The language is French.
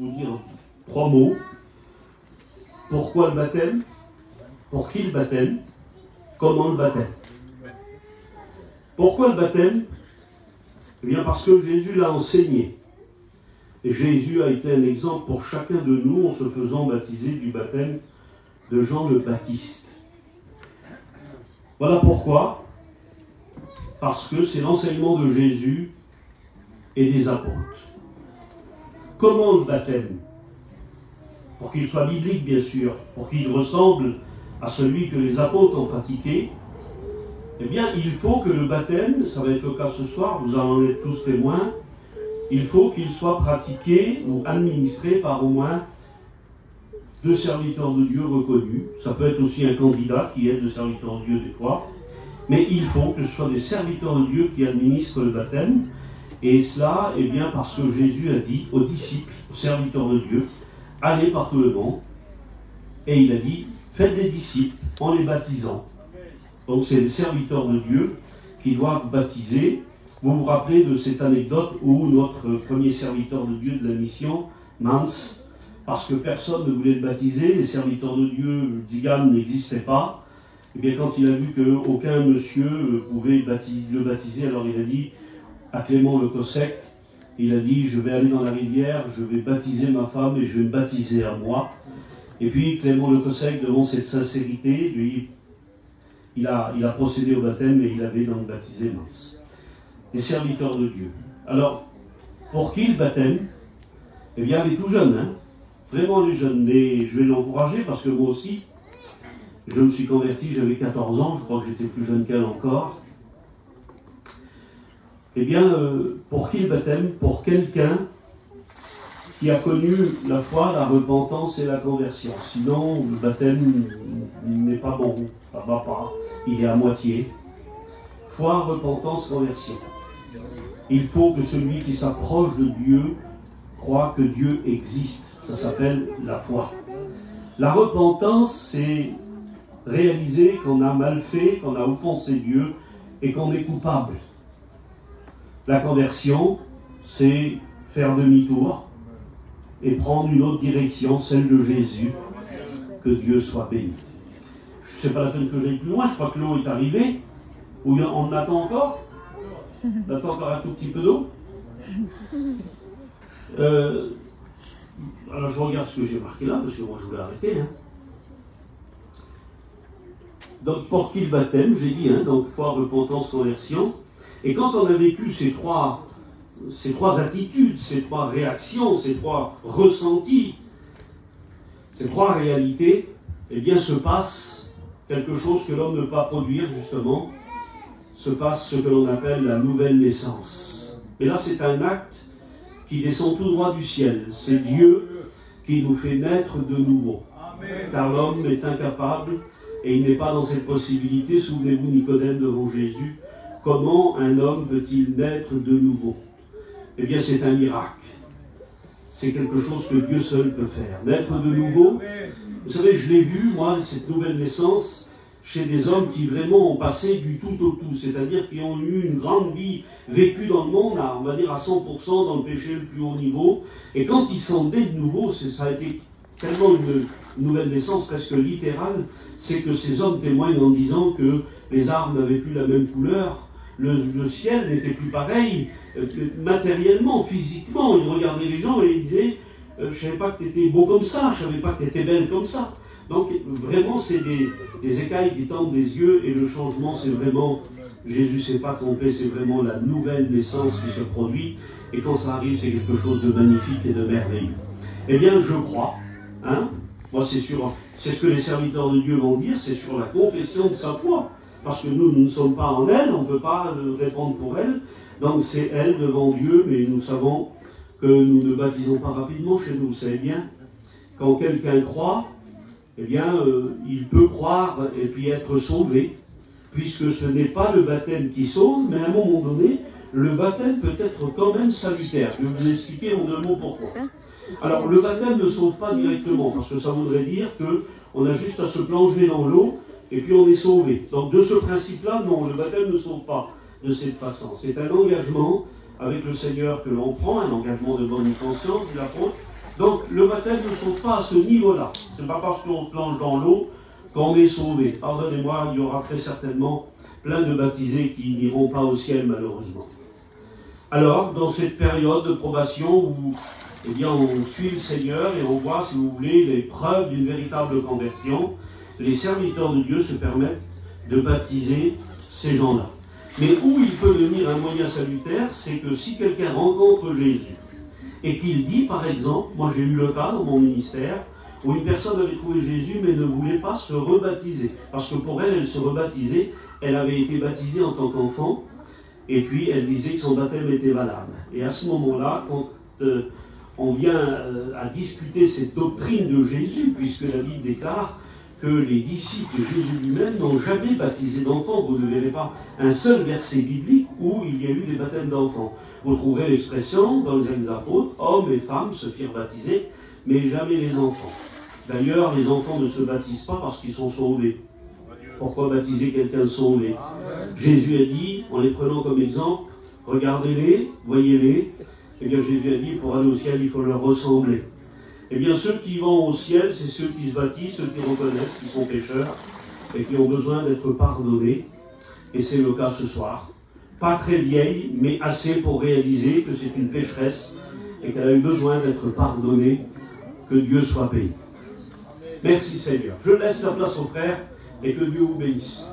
vous dire 3 mots. Pourquoi le baptême? Pour qui le baptême? Comment le baptême? Pourquoi le baptême? Eh bien parce que Jésus l'a enseigné. Et Jésus a été un exemple pour chacun de nous en se faisant baptiser du baptême de Jean le Baptiste. Voilà pourquoi. Parce que c'est l'enseignement de Jésus et des apôtres. Comment le baptême? Pour qu'il soit biblique, bien sûr, pour qu'il ressemble à celui que les apôtres ont pratiqué, eh bien, il faut que le baptême, ça va être le cas ce soir, vous en êtes tous témoins, il faut qu'il soit pratiqué ou administré par au moins 2 serviteurs de Dieu reconnus. Ça peut être aussi un candidat qui est de serviteur de Dieu des fois, mais il faut que ce soit des serviteurs de Dieu qui administrent le baptême. Et cela, eh bien, parce que Jésus a dit aux disciples, aux serviteurs de Dieu, allez par tout le monde. Et il a dit, faites des disciples en les baptisant. Donc c'est les serviteurs de Dieu qui doivent baptiser. Vous vous rappelez de cette anecdote où notre premier serviteur de Dieu de la mission, Mans, parce que personne ne voulait le baptiser, les serviteurs de Dieu, Digan n'existait pas, et bien quand il a vu qu'aucun monsieur pouvait le baptiser, alors il a dit à Clément le Cossec, il a dit, je vais aller dans la rivière, je vais baptiser ma femme et je vais me baptiser à moi. Et puis Clément le Cossec, devant cette sincérité, lui, il a procédé au baptême et il avait donc baptisé Mans. Les serviteurs de Dieu. Alors, pour qui le baptême? Eh bien, les tout jeunes, hein. Vraiment les jeunes. Mais je vais l'encourager parce que moi aussi, je me suis converti, j'avais 14 ans, je crois que j'étais plus jeune qu'elle encore. Eh bien, pour qui le baptême? Pour quelqu'un qui a connu la foi, la repentance et la conversion. Sinon, le baptême n'est pas bon, ça va pas, il est à moitié. Foi, repentance, conversion. Il faut que celui qui s'approche de Dieu croit que Dieu existe. Ça s'appelle la foi. La repentance, c'est réaliser qu'on a mal fait, qu'on a offensé Dieu et qu'on est coupable. La conversion, c'est faire demi-tour et prendre une autre direction, celle de Jésus. Que Dieu soit béni. Je ne sais pas la peine que j'aille plus loin, je crois que l'eau est arrivée. Ou on attend encore? On attend encore un tout petit peu d'eau. Alors je regarde ce que j'ai marqué là, parce que moi je voulais arrêter. Hein. Donc pour qui le baptême, j'ai dit, hein, donc foi, repentance, conversion. Et quand on a vécu ces trois attitudes, ces 3 réactions, ces 3 ressentis, ces 3 réalités, eh bien se passe quelque chose que l'homme ne peut pas produire justement, se passe ce que l'on appelle la nouvelle naissance. Et là c'est un acte qui descend tout droit du ciel. C'est Dieu qui nous fait naître de nouveau. Car l'homme est incapable et il n'est pas dans cette possibilité. Souvenez-vous Nicodème devant Jésus. Comment un homme peut-il naître de nouveau? Eh bien c'est un miracle. C'est quelque chose que Dieu seul peut faire. Naître de nouveau, vous savez, je l'ai vu, moi, cette nouvelle naissance, chez des hommes qui vraiment ont passé du tout au tout, c'est-à-dire qui ont eu une grande vie vécue dans le monde, on va dire à 100% dans le péché le plus haut niveau, et quand ils sont nés de nouveau, ça a été tellement une nouvelle naissance presque littérale, c'est que ces hommes témoignent en disant que les arbres n'avaient plus la même couleur, le ciel n'était plus pareil, matériellement, physiquement, ils regardaient les gens et ils disaient je ne savais pas que tu étais beau comme ça, je ne savais pas que tu étais belle comme ça. Donc vraiment c'est des écailles qui tendent des yeux et le changement c'est vraiment, Jésus ne s'est pas trompé, c'est vraiment la nouvelle naissance qui se produit et quand ça arrive c'est quelque chose de magnifique et de merveilleux. Eh bien je crois, hein, moi c'est sûr, c'est ce que les serviteurs de Dieu vont dire, c'est sur la confession de sa foi. Parce que nous ne sommes pas en elle, on ne peut pas répondre pour elle. Donc c'est elle devant Dieu, mais nous savons que nous ne baptisons pas rapidement chez nous. Vous savez bien, quand quelqu'un croit, eh bien, il peut croire et puis être sauvé, puisque ce n'est pas le baptême qui sauve, mais à un moment donné, le baptême peut être quand même salutaire. Je vais vous expliquer en 2 mots pourquoi. Alors, le baptême ne sauve pas directement, parce que ça voudrait dire qu'on a juste à se plonger dans l'eau, et puis on est sauvé. Donc de ce principe-là, non, le baptême ne sauve pas de cette façon. C'est un engagement avec le Seigneur que l'on prend, un engagement de bonne conscience, de l'apôtre, Donc le baptême ne saute pas à ce niveau-là. Ce n'est pas parce qu'on se plonge dans l'eau qu'on est sauvé. Pardonnez-moi, il y aura très certainement plein de baptisés qui n'iront pas au ciel malheureusement. Alors, dans cette période de probation où eh bien, on suit le Seigneur et on voit, si vous voulez, les preuves d'une véritable conversion, les serviteurs de Dieu se permettent de baptiser ces gens-là. Mais où il peut devenir un moyen salutaire, c'est que si quelqu'un rencontre Jésus et qu'il dit, par exemple, moi j'ai eu le cas dans mon ministère, où une personne avait trouvé Jésus mais ne voulait pas se rebaptiser. Parce que pour elle, elle se rebaptisait, elle avait été baptisée en tant qu'enfant, et puis elle disait que son baptême était valable. Et à ce moment-là, quand on vient à discuter cette doctrine de Jésus, puisque la Bible déclare que les disciples de Jésus lui-même n'ont jamais baptisé d'enfants. Vous ne verrez pas un seul verset biblique où il y a eu des baptêmes d'enfants. Vous trouverez l'expression dans les Actes des Apôtres, hommes et femmes se firent baptiser, mais jamais les enfants. D'ailleurs, les enfants ne se baptisent pas parce qu'ils sont sauvés. Pourquoi baptiser quelqu'un de sauvé? Jésus a dit, en les prenant comme exemple, regardez-les, voyez-les. Eh bien, Jésus a dit, pour aller au ciel, il faut leur ressembler. Eh bien, ceux qui vont au ciel, c'est ceux qui se baptisent, ceux qui reconnaissent qu'ils sont pécheurs et qui ont besoin d'être pardonnés. Et c'est le cas ce soir. Pas très vieille, mais assez pour réaliser que c'est une pécheresse et qu'elle a eu besoin d'être pardonnée. Que Dieu soit béni. Merci Seigneur. Je laisse la place aux frères et que Dieu vous bénisse.